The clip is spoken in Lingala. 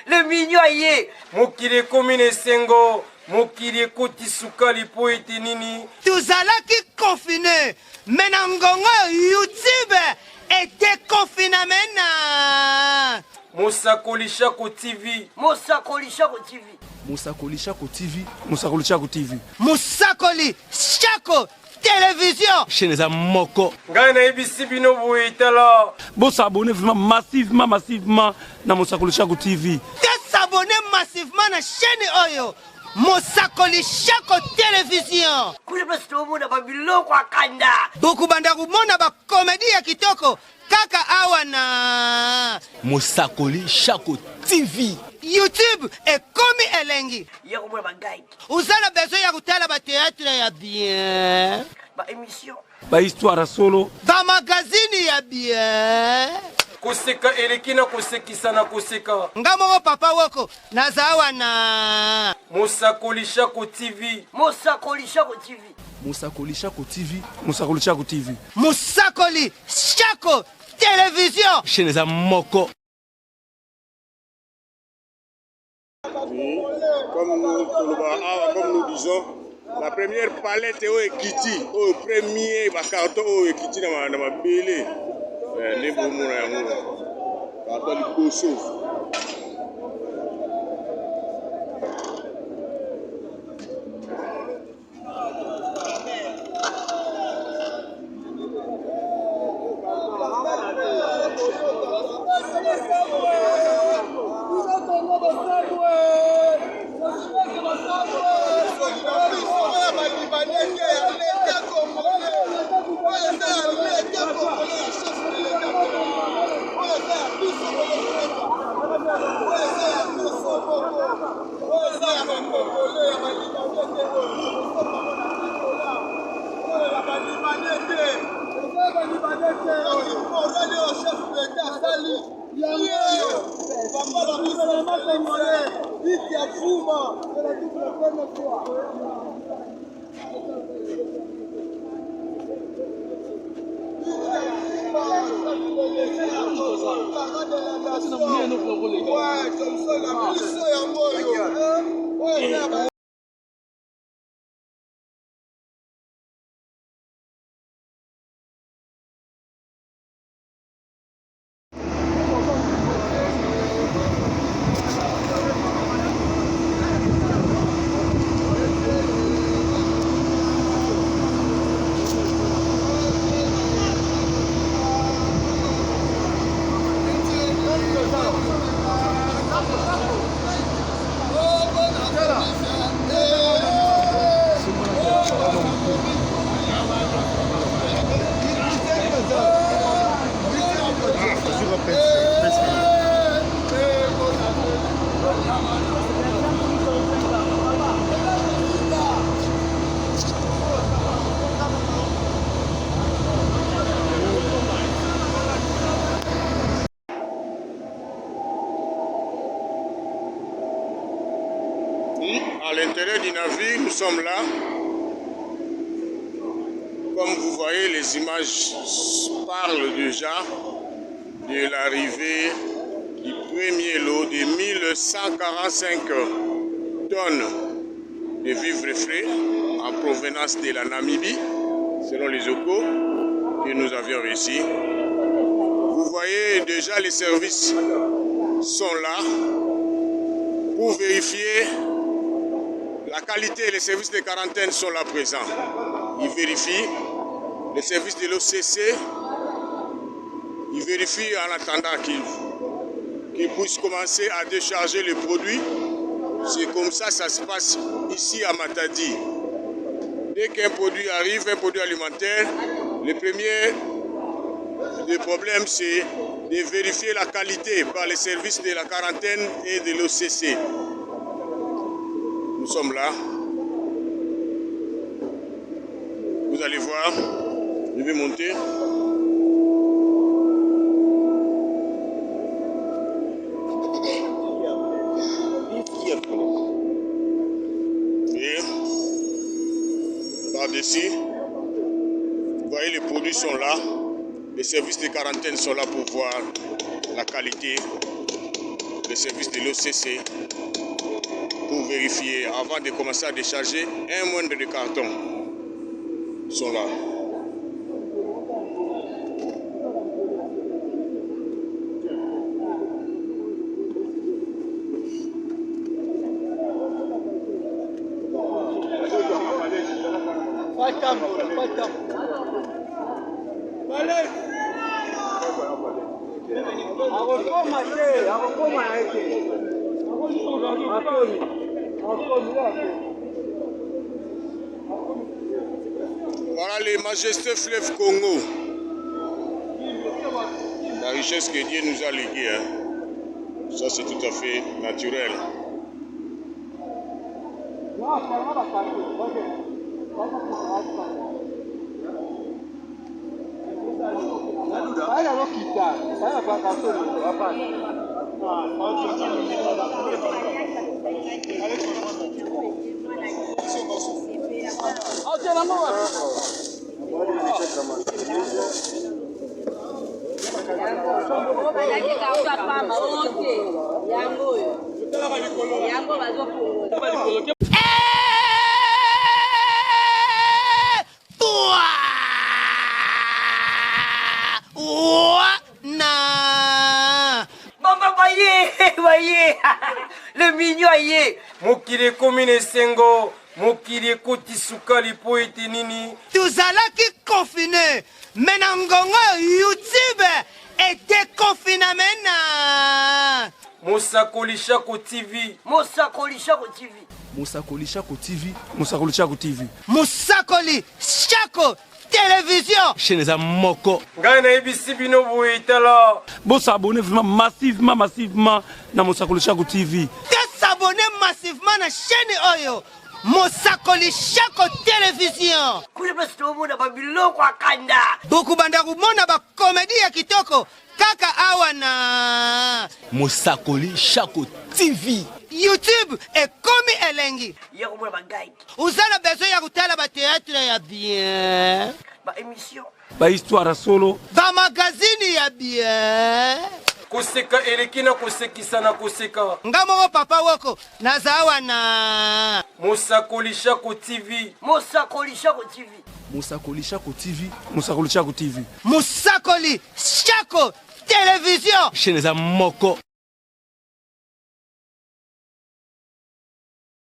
Le mignon yé. Mokili komine sengo. Mokili koti sukali po ete nini. Tuzalaki confiné. Menangongo YouTube était confiné maintenant. Mosakoli Shako TV. Mosakoli Shako TV. Mosakoli Shako TV. Mosakoli Shako TV. Mosakoli Shako télévision. Chaîne za moko. Ngana ebisi bino boetala. Bon s'abonner vraiment massivement na Mosakoli Shako TV. S'abonner massivement na chaîne Oyo. Mosakoli Shako télévision. Kule place tomona babiloko akanda. Boku banda kumona ba comédie ya kitoko. Kaka awana. Mosakoli Shako TV. YouTube est comme elengi. Yako mwana bagai. Uzana besoin ya kutala ba théâtre ya bien. Ba émission. Ba histoire solo. Ba magazine ya bien. Koseka elekina kosekisa na koseka. Ngamo papa woko nazawa na Mosakoli Shako TV. Mosakoli Shako TV. Mosakoli Shako TV. Mosakoli Shako TV. Mosakoli Shako télévision. Chaîne za moko. Comme nous disons, la première palette est au Ekiti, au premier carton au Ekiti dans ma belle. Les bons mots, carton du Kosovo. À l'intérieur du navire, nous sommes là. Comme vous voyez, les images parlent déjà de l'arrivée du premier lot de 1145 tonnes de vivres frais en provenance de la Namibie, selon les échos que nous avions reçus. Vous voyez déjà les services sont là pour vérifier la qualité et les services de quarantaine sont là présents. Ils vérifient les services de l'OCC, ils vérifient en attendant qu'ils puissent commencer à décharger les produits. C'est comme ça se passe ici à Matadi. Dès qu'un produit arrive, un produit alimentaire, le premier problème c'est de vérifier la qualité par les services de la quarantaine et de l'OCC. Nous sommes là. Vous allez voir. Je vais monter. Et par-dessus, vous voyez les produits sont là. Les services de quarantaine sont là pour voir la qualité les services de l'OCC pour vérifier avant de commencer à décharger un moindre de cartons. Ils sont là. Voilà les majestés fleuves Congo. La richesse que Dieu nous a léguée. Hein. Ça c'est tout à fait naturel. Voyez, le mignon aïe. mokili ekomi na esengo mokili ekoti sukali po ete nini tozalaki confiné mais na ngongo YouTube était confiné mena mosakoli Shako TV Mosakoli Shako TV. Mosakoli Shako TV. Mosakoli Shako TV. Mosakoli Shako télévision Chaîne za moko. ngai nayebisi bino boye tala Bosabonner vraiment massivement na Mosakoli Shako TV. s'abonner massivement na chaîne oyo Mosakoli Shako télévision. Kule basi tomona babiloko akanda. Bokubanda kumona ba comédie ya kitoko kaka awa na Mosakoli Shako TV. YouTube ekomi elengi. Ya komona ba guide. Uzana besoin ya kutala ba théâtre ya bien. Ba émission. Ba histoire ya solo. Ba magazine ya bien. koseka eleki na kosekisa na koseka Nga moko papa woko nazawa na Mosakoli Shako TV Mosakoli Shako TV. Mosakoli Shako TV. Mosakoli Shako TV. Mosakoli Shako télévision. Chaîne za moko.